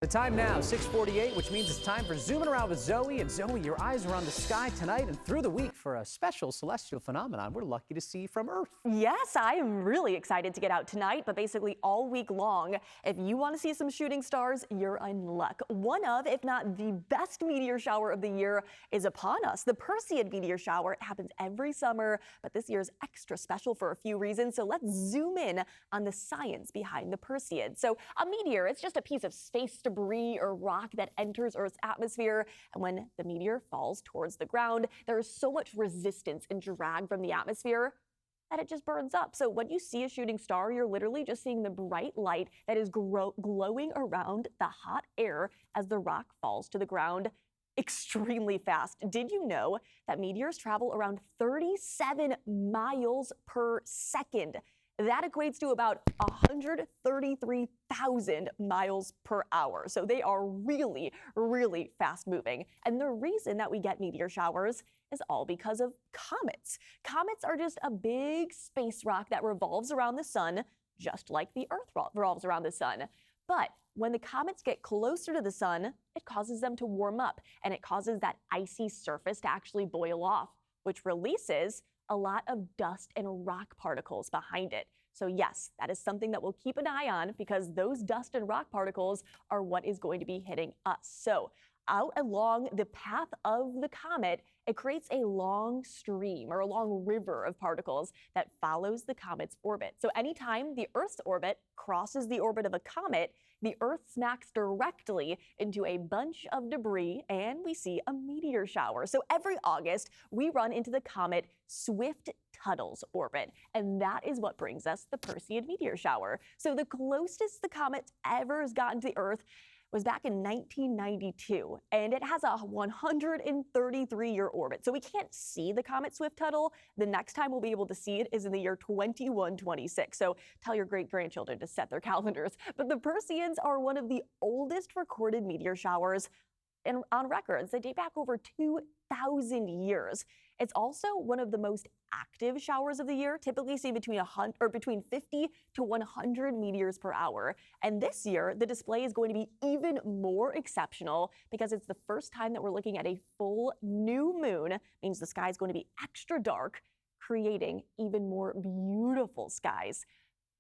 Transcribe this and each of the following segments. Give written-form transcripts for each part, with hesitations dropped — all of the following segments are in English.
The time now, 6:48, which means it's time for Zooming Around with Zoe. And Zoe, your eyes are on the sky tonight and through the week for a special celestial phenomenon we're lucky to see from Earth. Yes, I am really excited to get out tonight, but basically all week long. If you want to see some shooting stars, you're in luck. One of, if not the best meteor shower of the year is upon us. The Perseid meteor shower. It happens every summer, but this year is extra special for a few reasons. So let's zoom in on the science behind the Perseid. So a meteor, it's just a piece of space debris or rock that enters Earth's atmosphere. And when the meteor falls towards the ground, there is so much resistance and drag from the atmosphere that it just burns up. So when you see a shooting star, you're literally just seeing the bright light that is glowing around the hot air as the rock falls to the ground extremely fast. Did you know that meteors travel around 37 miles per second? That equates to about 133,000 miles per hour. So they are really, really fast moving. And the reason that we get meteor showers is all because of comets. Comets are just a big space rock that revolves around the sun, just like the Earth revolves around the sun. But when the comets get closer to the sun, it causes them to warm up, and it causes that icy surface to actually boil off, which releases a lot of dust and rock particles behind it. So yes, that is something that we'll keep an eye on because those dust and rock particles are what is going to be hitting us. So out along the path of the comet, it creates a long stream or a long river of particles that follows the comet's orbit. So anytime the Earth's orbit crosses the orbit of a comet, the Earth smacks directly into a bunch of debris and we see a meteor shower. So every August, we run into the comet Swift-Tuttle's orbit, and that is what brings us the Perseid meteor shower. So the closest the comet ever has gotten to the Earth was back in 1992, and it has a 133-year orbit. So we can't see the comet Swift-Tuttle. The next time we'll be able to see it is in the year 2126. So tell your great-grandchildren to set their calendars. But the Perseids are one of the oldest recorded meteor showers on records. They date back over 2,000 years. It's also one of the most active showers of the year, typically seen between 50 to 100 meteors per hour. And this year, the display is going to be even more exceptional because it's the first time that we're looking at a full new moon. Means the sky is going to be extra dark, creating even more beautiful skies.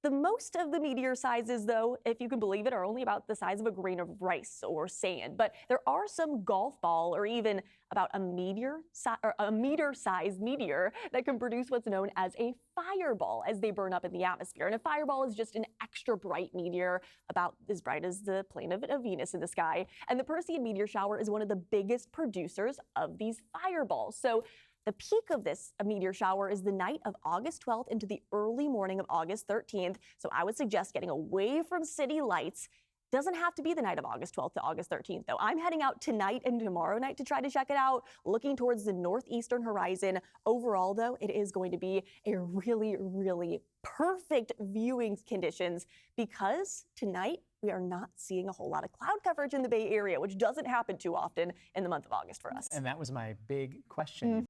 The most of the meteor sizes, though, if you can believe it, are only about the size of a grain of rice or sand. But there are some golf ball or even about a meter-sized meteor that can produce what's known as a fireball as they burn up in the atmosphere. And a fireball is just an extra bright meteor, about as bright as the planet of Venus in the sky. And the Perseid meteor shower is one of the biggest producers of these fireballs. So the peak of this meteor shower is the night of August 12th into the early morning of August 13th. So I would suggest getting away from city lights. Doesn't have to be the night of August 12th to August 13th, though. I'm heading out tonight and tomorrow night to try to check it out, looking towards the northeastern horizon. Overall, though, it is going to be a really, really perfect viewing conditions because tonight we are not seeing a whole lot of cloud coverage in the Bay Area, which doesn't happen too often in the month of August for us. And that was my big question.